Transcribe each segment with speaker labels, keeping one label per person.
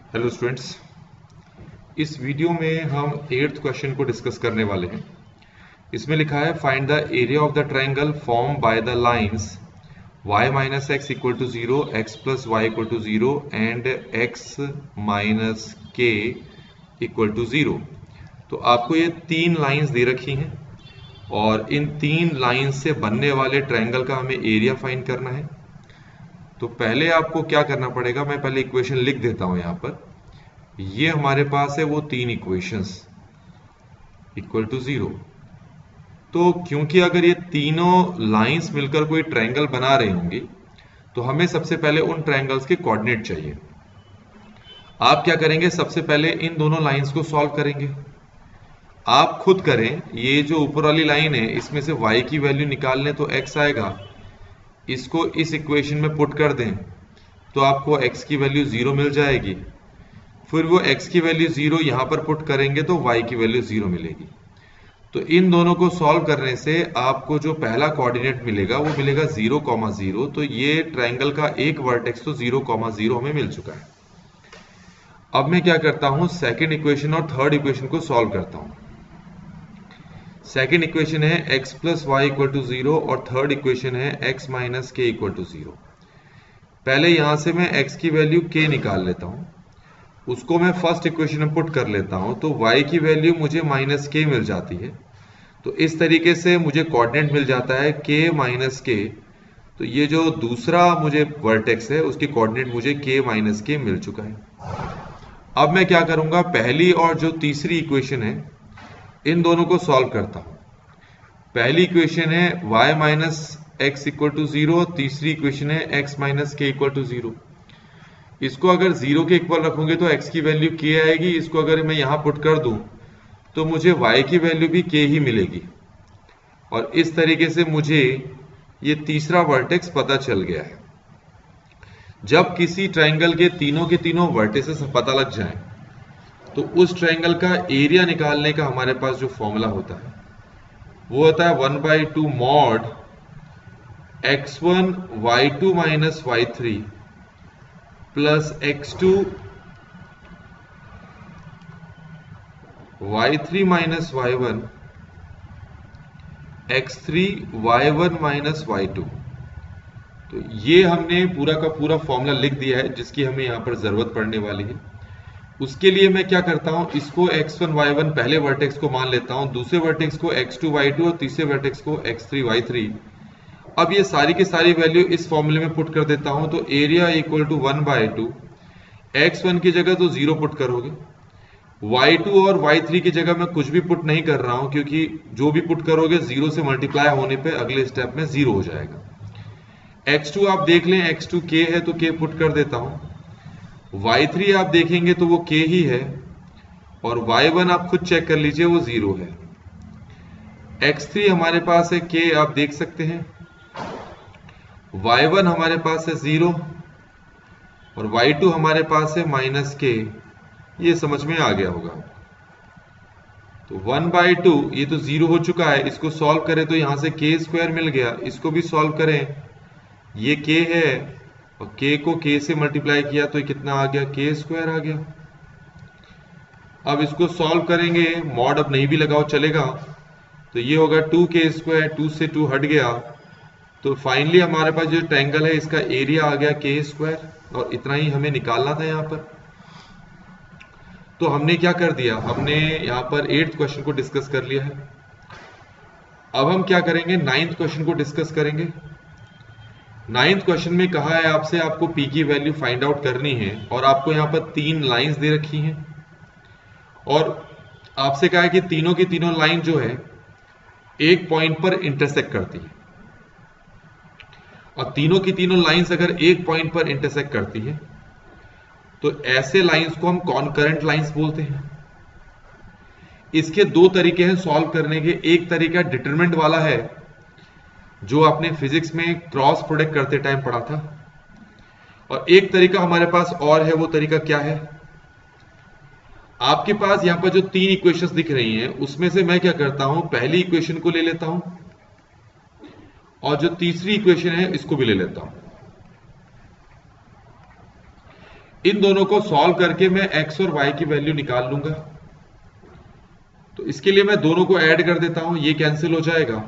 Speaker 1: Hello students, इस video में हम 8th क्वेश्चन को डिस्कस करने वाले हैं। इसमें लिखा है find the area of the triangle form by the lines y minus X equal to 0, x plus Y equal to 0 and x minus K equal to 0। तो आपको ये तीन लाइंस दे रखी हैं और इन तीन लाइंस से बनने वाले ट्रायंगल का हमें एरिया फाइंड करना है। तो पहले आपको क्या करना पड़ेगा, मैं पहले इक्वेशन लिख देता हूं यहां पर। ये हमारे पास है वो तीन इक्वेशंस इक्वल टू 0। तो क्योंकि अगर ये तीनों लाइंस मिलकर कोई ट्रायंगल बना रही होंगी तो हमें सबसे पहले उन ट्रायंगल्स के कोऑर्डिनेट चाहिए। आप क्या करेंगे, सबसे पहले इन दोनों लाइंस को सॉल्व करेंगे। आप खुद करें, ये जो ऊपर वाली लाइन है इसमें से y की वैल्यू निकाल लें तो x आएगा। इसको इस इक्वेशन में पुट कर दें तो आपको x की वैल्यू 0 मिल जाएगी। फिर वो x की वैल्यू 0 यहां पर पुट करेंगे तो y की वैल्यू 0 मिलेगी। तो इन दोनों को सॉल्व करने से आपको जो पहला कोऑर्डिनेट मिलेगा वो मिलेगा 0,0। तो ये ट्रायंगल का एक वर्टेक्स तो 0,0 हमें मिल चुका है। अब मैं क्या करता हूं, सेकंड इक्वेशन और थर्ड इक्वेशन को सॉल्व करता हूं। सेकंड इक्वेशन है x plus Y equal to 0 और थर्ड इक्वेशन है x minus K equal to 0। पहले यहां से मैं x की वैल्यू k निकाल लेता हूं, उसको मैं फर्स्ट इक्वेशन में पुट कर लेता हूं तो y की वैल्यू मुझे माइनस के मिल जाती है। तो इस तरीके से मुझे कोऑर्डिनेट मिल जाता है k माइनस के। तो ये जो दूसरा मुझे वर्टेक्स है उसकी कोऑर्डिनेट मुझे k माइनस के मिल चुका है। अब मैं क्या करूंगा, पहली और जो तीसरी इक्वेशन है इन दोनों को सॉल्व करता हूं। पहली इक्वेशन है y minus X equal to 0, तीसरी इक्वेशन है x minus K equal to 0। इसको अगर 0 के इक्वल रखोगे तो x की वैल्यू k आएगी। इसको अगर मैं यहां पुट कर दूं तो मुझे y की वैल्यू भी k ही मिलेगी। और इस तरीके से मुझे ये तीसरा वर्टेक्स पता चल गया है। जब किसी ट्रायंगल के तीनों वर्टेसेस पता लग जाएं तो उस ट्रायंगल का एरिया निकालने का हमारे पास जो फॉर्मूला होता है वो होता है 1/2 mod x1 y2 minus y3 plus x2 y3 minus y1 x3 y1 minus y2। तो ये हमने पूरा का पूरा फॉर्मूला लिख दिया है जिसकी हमें यहां पर जरूरत पड़ने वाली है। उसके लिए मैं क्या करता हूं, इसको x1 y1 पहले वर्टेक्स को मान लेता हूं, दूसरे वर्टेक्स को x2 y2 और तीसरे वर्टेक्स को x3 y3। अब ये सारी की सारी वैल्यू इस फॉर्मूले में पुट कर देता हूं तो एरिया इक्वल टू 1/2। x1 की जगह तो 0 पुट करोगे, y2 और y3 की जगह मैं कुछ भी पुट नहीं कर रहा हूं क्योंकि जो भी पुट करोगे 0 से मल्टीप्लाई होने पे अगले स्टेप में 0 हो जाएगा। x2 आप देख लें, x2 k है तो k पुट कर देता हूं। y3 आप देखेंगे तो वो k ही है और y1 आप खुद चेक कर लीजिए वो 0 है। x3 हमारे पास है k, आप देख सकते हैं। y1 हमारे पास है 0 और y2 हमारे पास है माइनस के। ये समझ में आ गया होगा। तो 1/2 ये तो 0 हो चुका है, इसको सॉल्व करें तो यहां से k स्क्वायर मिल गया। इसको भी सॉल्व करें, ये k है और k को k से मल्टीप्लाई किया तो कितना आ गया, k स्क्वायर आ गया। अब इसको सॉल्व करेंगे, मॉड अब नहीं भी लगाओ चलेगा, तो ये होगा 2k स्क्वायर, 2 से 2 हट गया। तो फाइनली हमारे पास जो ट्रायंगल है इसका एरिया आ गया k स्क्वायर, और इतना ही हमें निकालना था यहां पर। तो हमने क्या कर दिया, हमने यहां पर 8th क्वेश्चन को डिस्कस कर लिया है। अब हम क्या करेंगे, 9th क्वेश्चन को डिस्कस करेंगे। 9th क्वेश्चन में कहा है आपसे आपको p की वैल्यू फाइंड आउट करनी है और आपको यहां पर तीन लाइंस दे रखी हैं और आपसे कहा है कि तीनों की तीनों लाइन जो है एक पॉइंट पर इंटरसेक्ट करती है। और तीनों की तीनों लाइंस अगर एक पॉइंट पर इंटरसेक्ट करती है तो ऐसे लाइंस को हम कॉनकरेंट लाइंस बोलते हैं। इसके दो तरीके हैं सॉल्व करने के। एक तरीका डिटरमिनेंट वाला है जो आपने फिजिक्स में क्रॉस प्रोडक्ट करते टाइम पढ़ा था, और एक तरीका हमारे पास और है। वो तरीका क्या है, आपके पास यहां पर जो तीन इक्वेशंस दिख रही हैं उसमें से मैं क्या करता हूं, पहली इक्वेशन को ले लेता हूं और जो तीसरी इक्वेशन है इसको भी ले लेता हूं। इन दोनों को सॉल्व करके मैं x और y की वैल्यू निकाल लूंगा। तो इसके लिए मैं दोनों को ऐड कर देता हूं, ये कैंसिल हो जाएगा।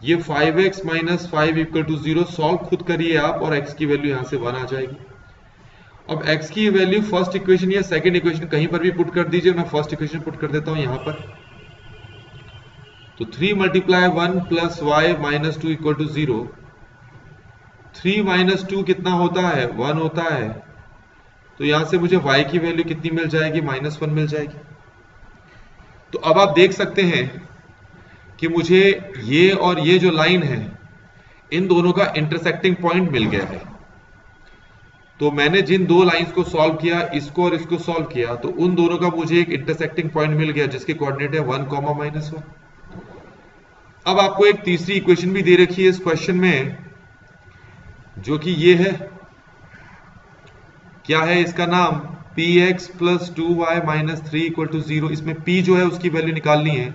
Speaker 1: ये 5x minus 5 equal to 0 solve खुद करिए आप, और x की वैल्यू यहां से 1 आ जाएगी। अब x की वैल्यू फर्स्ट इक्वेशन या सेकंड इक्वेशन कहीं पर भी पुट कर दीजिए, मैं फर्स्ट इक्वेशन पुट कर देता हूं यहां पर। तो 3 multiply 1 plus Y minus 2 equal to 0। 3 minus 2 कितना होता है? 1 होता है। तो यहां से मुझे y की वैल्यू कितनी मिल जाएगी? -1 मिल जाएगी। तो अब आप देख सकते हैं कि मुझे ये और ये जो लाइन है, इन दोनों का इंटरसेक्टिंग पॉइंट मिल गया है। तो मैंने जिन दो लाइंस को सॉल्व किया, इसको और इसको सॉल्व किया, तो उन दोनों का मुझे एक इंटरसेक्टिंग पॉइंट मिल गया जिसके कोऑर्डिनेट है 1, -1। अब आपको एक तीसरी इक्वेशन भी दे रखी है इस क्वेश्चन में, जो कि ये है। क्या है इसका नाम? px plus 2y minus 3 equal to 0। इसमें p जो है उसकी वैल्यू निकालनी है।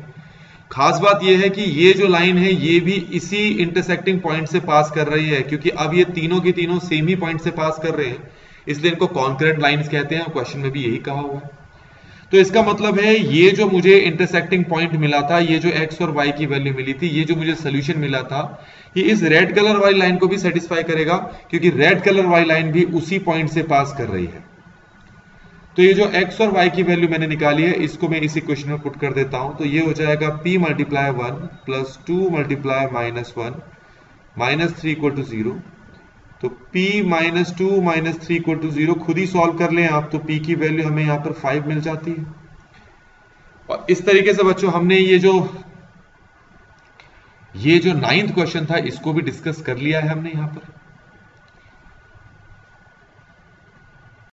Speaker 1: खास बात यह है कि ये जो लाइन है ये भी इसी इंटरसेक्टिंग पॉइंट से पास कर रही है, क्योंकि अब ये तीनों की तीनों सेम ही पॉइंट से पास कर रहे हैं, इसलिए इनको कॉन्करेंट लाइंस कहते हैं। क्वेश्चन में भी यही कहा हुआ है। तो इसका मतलब है ये जो मुझे इंटरसेक्टिंग पॉइंट मिला था, ये जो x और y की वैल्यू मिली थी, ये जो मुझे सोल्यूशन मिला था, ये इस रेड कलर वाली लाइन को भी सेटिस्फाई करेगा, क्योंकि रेड कलर वाली लाइन भी उसी पॉइंट से पास कर रही है। तो ये जो x और y की वैल्यू मैंने निकाली है, इसको मैं इस इक्वेशन में पुट कर देता हूं। तो ये हो जाएगा p multiply 1 plus 2 multiply -1 -3 equal to 0। तो p -2 -3 इक्वल टू 0 खुद ही सॉल्व कर लें आप, तो p की वैल्यू हमें यहां पर 5 मिल जाती है। और इस तरीके से बच्चों हमने ये जो 9th क्वेश्चन था, इसको भी डिस्कस कर लिया है हमने यहां पर।